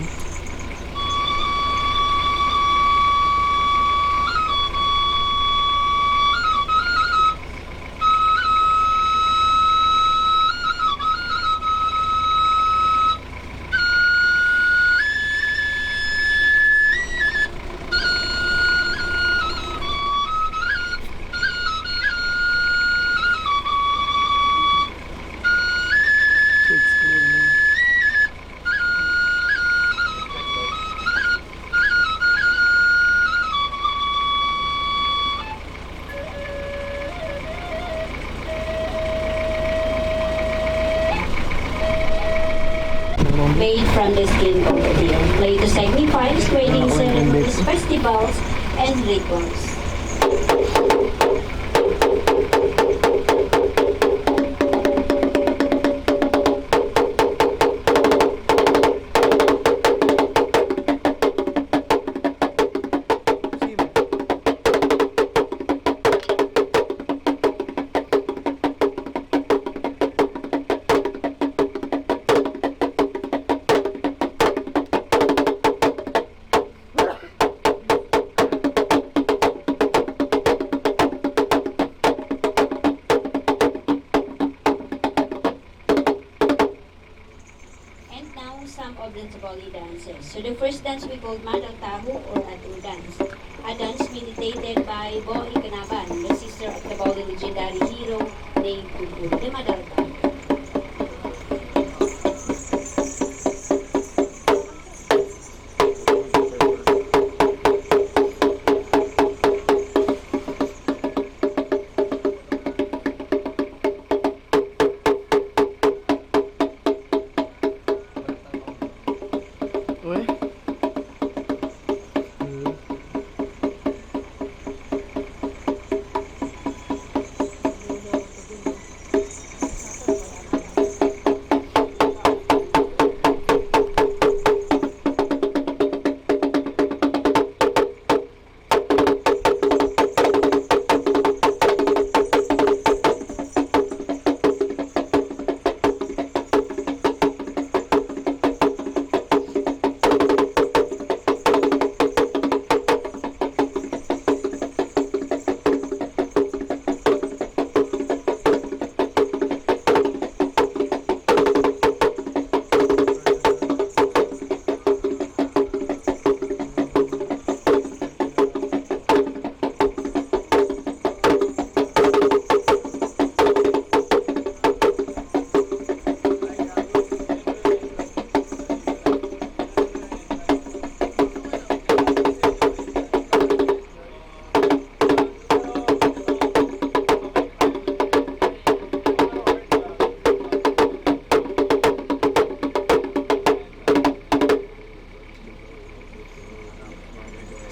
Made from the skin of the deer, played to signifies wedding ceremonies, festivals, and rituals. Some of the Tabali dances. So the first dance we called Madal Tahu or Atu dance. A dance meditated by Bo Ikanaban, the sister of the Tabali legendary hero named Kumpul, the Madal Tahu.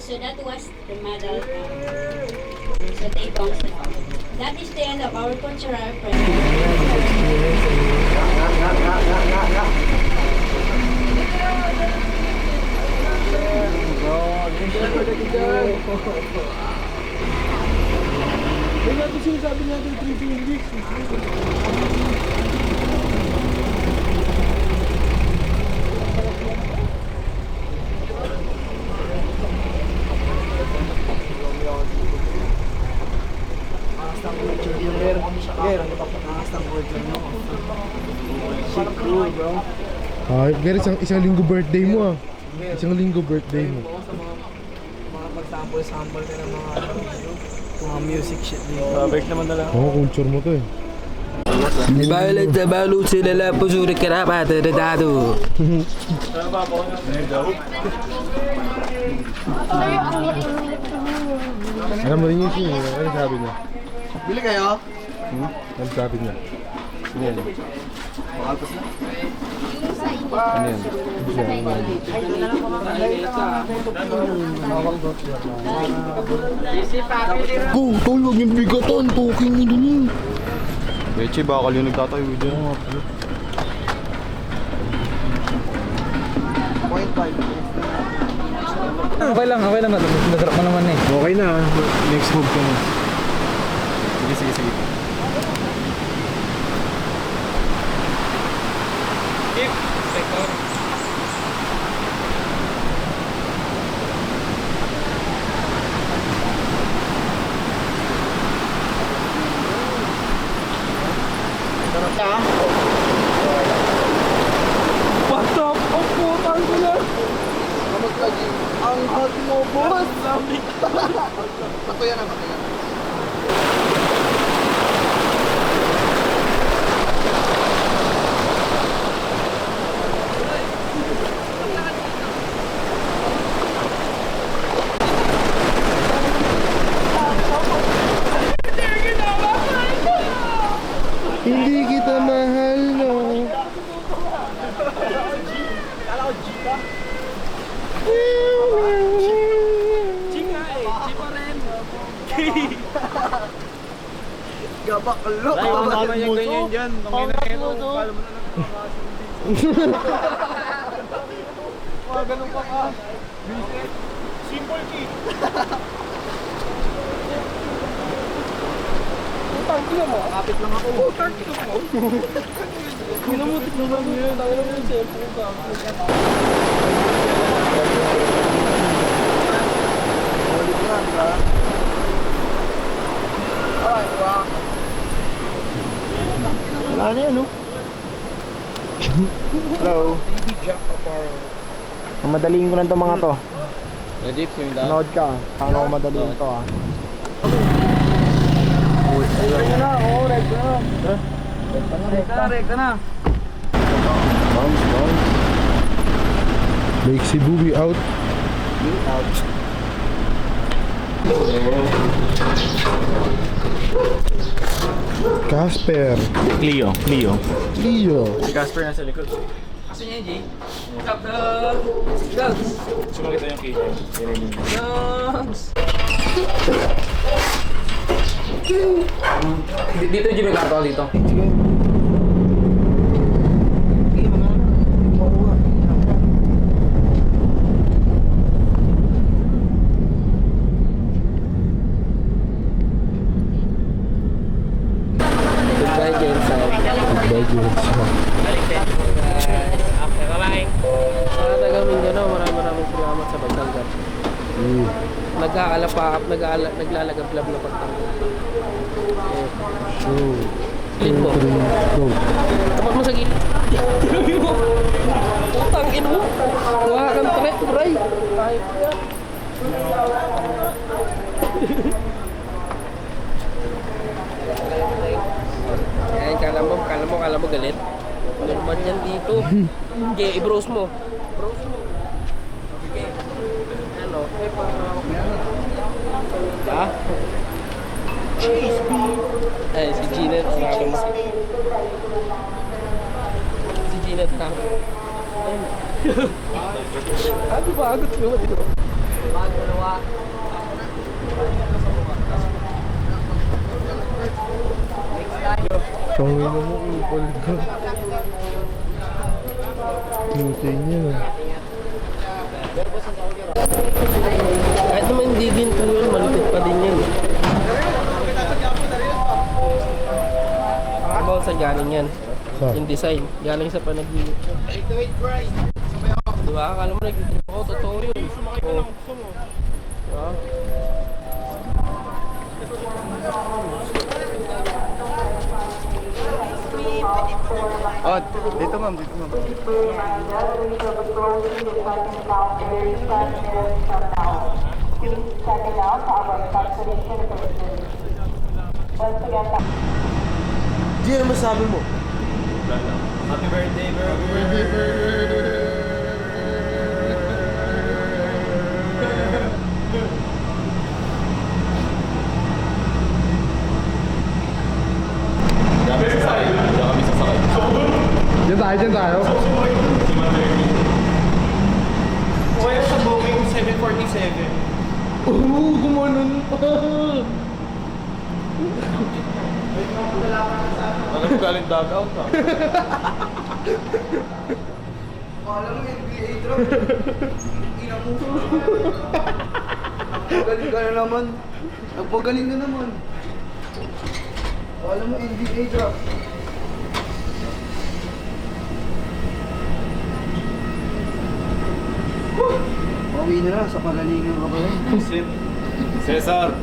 So that was the Madal Tahu. So they bounce it off. That is the end of our cultural Ito sinasabi natin 3 Phoenix. Gary, isang linggo birthday mo ah. Isang linggo birthday mo. Mga pag-sample-sample ka ng mga music shit dito. Babert naman na lang. Oo, culture mo to eh. Violet the balu sila la pusuri karapata de dado. Alam mo rin yun siya, ano sabi niya? Bili kayo? Ano sabi niya? Ano yan? Makalpas na? Ano yan? Go, tol, huwag yung bigatan. Talking mo dun eh. Beche, bakal yung nagtatayo dyan. Okay lang. Nasarap mo naman eh. Okay na. Next move ka na. Sige. Pasok! Ang putang ko na! Ang hot mo, boss! Patuya na. Hindi kita mahal, no? Gabakalo! Ganyan dyan. Mga ganun pa ka. Simple key. Putang ina mo. Kapit lang ako. Putang ina mo. Minamutik na lang yun. Tangin mo yung cellphone ka. Ulit nga, diba? Ay, diba? Wala na yan, no? Hello. Madaliin ko lang itong mga to. Legit, yung daan. Nod ka. Paano ko madaliin to, ah. Rek na. Make si Booby out. Casper. Leo. Leo. Si Casper nasa likod. Kasi niya, Jay. What's up, Dogs? Sumakita yung key. Dogs! Dito, Jay, may karto dito. Maraming salamat sa pagtanggap. Naglalagablab na pagtanggap. Clean mo. Tapat mo sa gilid. Putang ino mo. Kuha kang tret, bray. Yan, kala mo galit. Ano naman yan dito? Okay, i-browse mo. Browse mo. Okay. Ano? Ha? Ay, si Gina. Si Gina na. Ano ba? Agot mo dito. Dalawa. Tangin mo upal ka. Mutay niya. Kahit naman hindi din ito yun, malupit pa din yun. Ang sa galing yan. Yung design, galing sa panaginip. Diba? Akala mo nag-trip ako, totoo yun. Oh. Diba? Oh, dito ma'am. Di, ano masabi mo? Happy birthday, Burger! Diyan tayo. Okay, sa Boeing 747. Gumanon pa. Alam mo galing dugout ha. Alam mo, NBA drop. Ina mo. Nagpagaling ka na naman. Nagpagaling na naman. Alam mo, NBA drop. Pauwi na na, sa pagalingan ka pa rin. Cesar!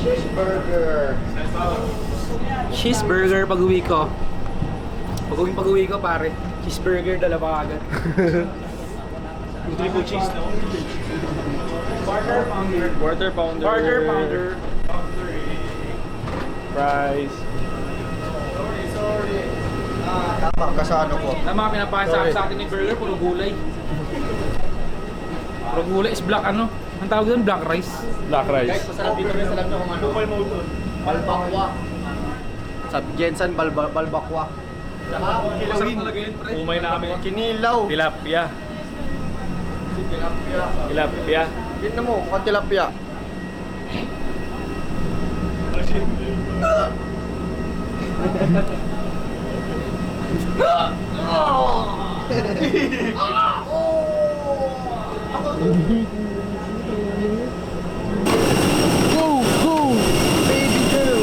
Cheeseburger. Cheeseburger pag-uwi ko. Pag-uwi ko pare. Cheeseburger, dala pa agad. Triple cheese, no? Quarter pounder. Quarter pounder. Fries. Tama ka sa ano ko. Na mga pinapasa sa atin ng burger, puro gulay. Puro gulay is black ano? Ang tawag doon, black rice. Black rice. Guys, masarap dito rin sa kung ano. Balbakwa. Sa Jensen, balbakwa. Saka, kilawin. Umay na kami. Kinilaw. Tilapia. Tilapia. Tignan mo, mukhang tilapia. Go, go, baby girl.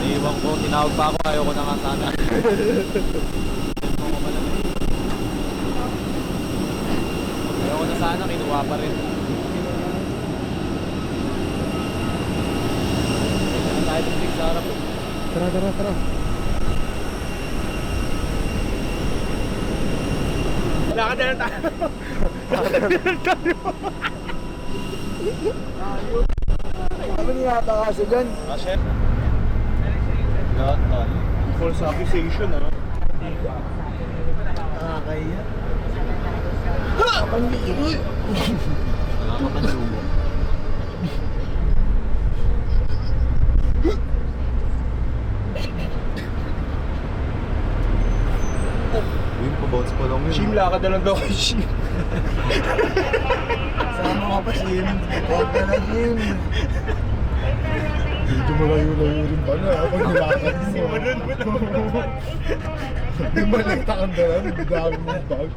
Naiiwan ko, tinawag pa ako, ayoko na nga sana. Ayoko na sana, kinuha pa rin. Tayo tigil sa harap. Tara. Lakad na lang tayo. Ano niyata kasi dyan? Chef. False accusation, ano? Nakakaya. Kapanliit. Nakakapanlumo. Uy, pabounce pa lang yun. Shim, lakad na lang daw kay Shim. Sama ka pa, Sim. Huwag ka na, Sim. Dito malayo-layo rin pala. Pag nilakad mo. Simulan mo na. Di ba nagtakandalan? Dami mong bag.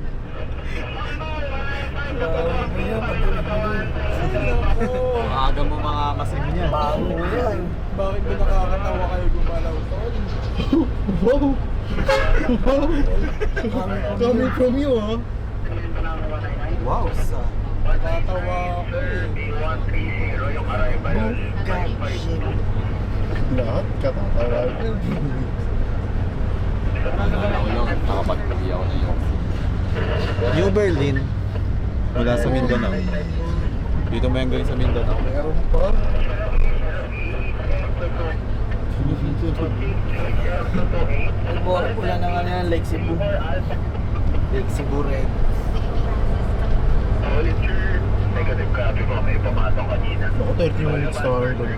Maaga mo mga kasing niya. Bago yan. Bakit ba nakakatawa kayo gumalaw, Tol? Wow! Wow! Coming from you, ha? Wow, son. Nakatawa ako eh. Lahat katatawa. Ako lang, nakapag-uwi ako na yun. New Berlin. Mula sa Mindanao. Dito mo yung galing sa Mindanao. Meron pa. Wala na nga na yan, Lake Cebu. Lake Cebu Red. Ako 30 minutes na kami doon.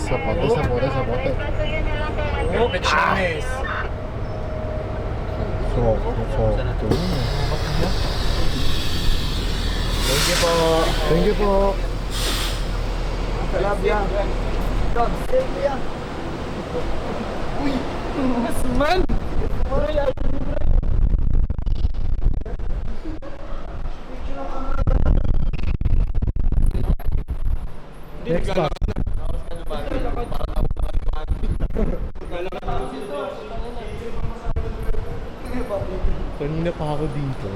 Sapote. Oh, Pechones! So. Thank you po. Kalabya. Dog, Sylvia. Uy! Mas man! Next stop. Kanina pa ako dito.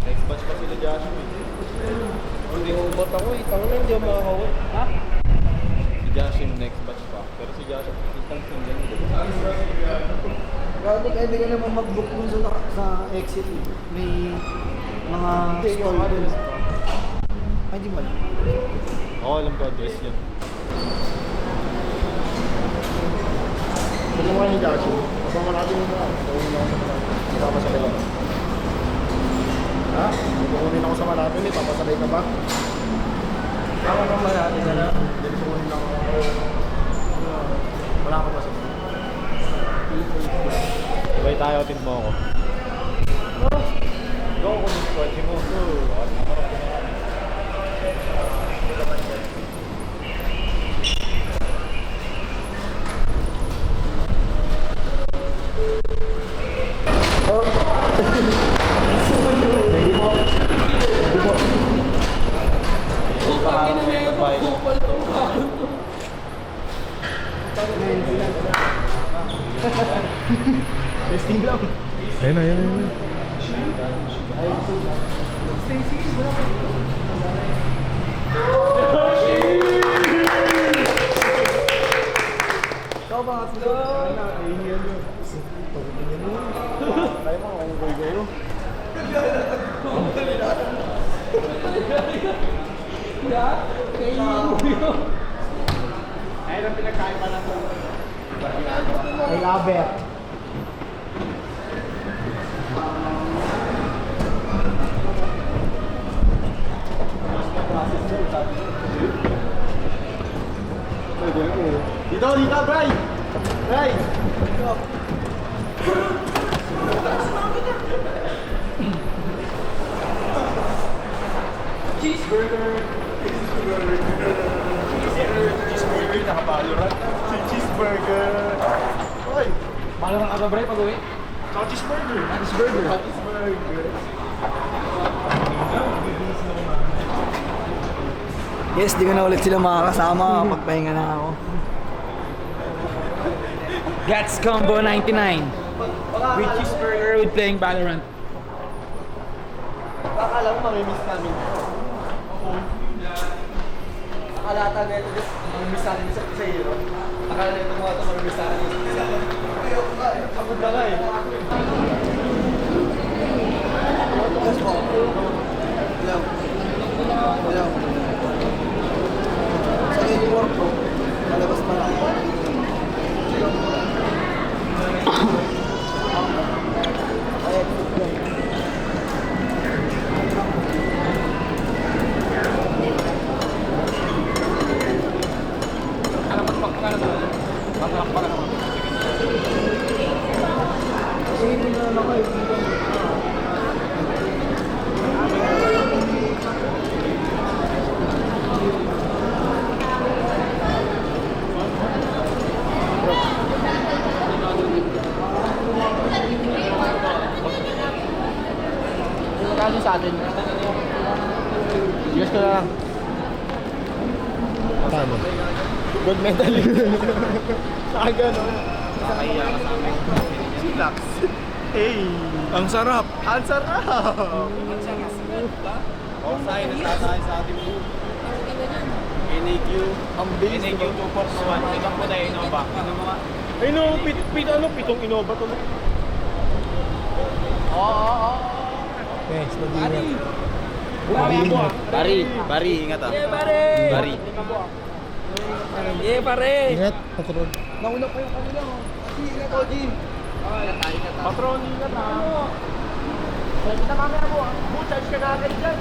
Next batch pa sila Joshua. Hindi ko ba't ako eh. Tango na hindi ako makakawin. Ha? Si Joshua next batch pa. Pero si Joshua, instant sin din. Grabe, pwede ka naman mag-book dun sa exit. May mga stall dun. Ay, di ba? Ako alam ko address yun. Tulungan ni Joshua. Abangan natin yung mga. Tulungan ako sa Malapin. Papasabay ka ba? Ha? Tulungan ako sa Malapin. Papasabay ka ba? Ako pa Malapin na lang. Tulungan ako. Wala ka pa sa mga. Sabay tayo, tin mo ako. Go ko ng kotse mo. Testing lang. Ayun na, ayun na, ayun na. Ikaw ba nga sila? Naiingiyan nyo. Pagkatingin mo. Tayo mo, kung goy-goyo. Ayun ang pinagkain pa lang. I love it. Dito, dito, Bray! Bray! Cheeseburger! Cheeseburger, naka-Valorant. Cheeseburger! Hoy! Valorant ka ba, Bray, pag-uwi? Saka cheeseburger! Cheeseburger! Cheeseburger! Yes, di ko na ulit sila makakasama. Pagpahinga na ako. Gats Combo 99 with cheeseburger with playing Valorant. Akala mo mamimiss namin. Akala ata na ito, mamimiss namin sa iyo. Akala na ito mga ito, mamimiss namin sa iyo. Pagod na nga eh. Hello. Hello. Sa yung work ko, malabas pa lang. Kali sa atin. Yes ka lang. Paano? Good mentally. Saka gano'n. Nakaiya ka sa amin. Relax. Hey! Ang sarap! Ang sarap! Oh, sa'yo nasasakay sa ating po. NAQ. Ang bilis. NAQ 241. Ibang po tayo Innova. Ay no, pitong Innova to. Oo. Yes, mag-ingat. Bari, ingat ah. Yeah, pare! Bari. Yeah, pare! Ingat, patron. Nauna pa yung kanila. Ingat ko, Jim. Patron, ingat ah. Kita mamaya mo. Charge ka na agad dyan.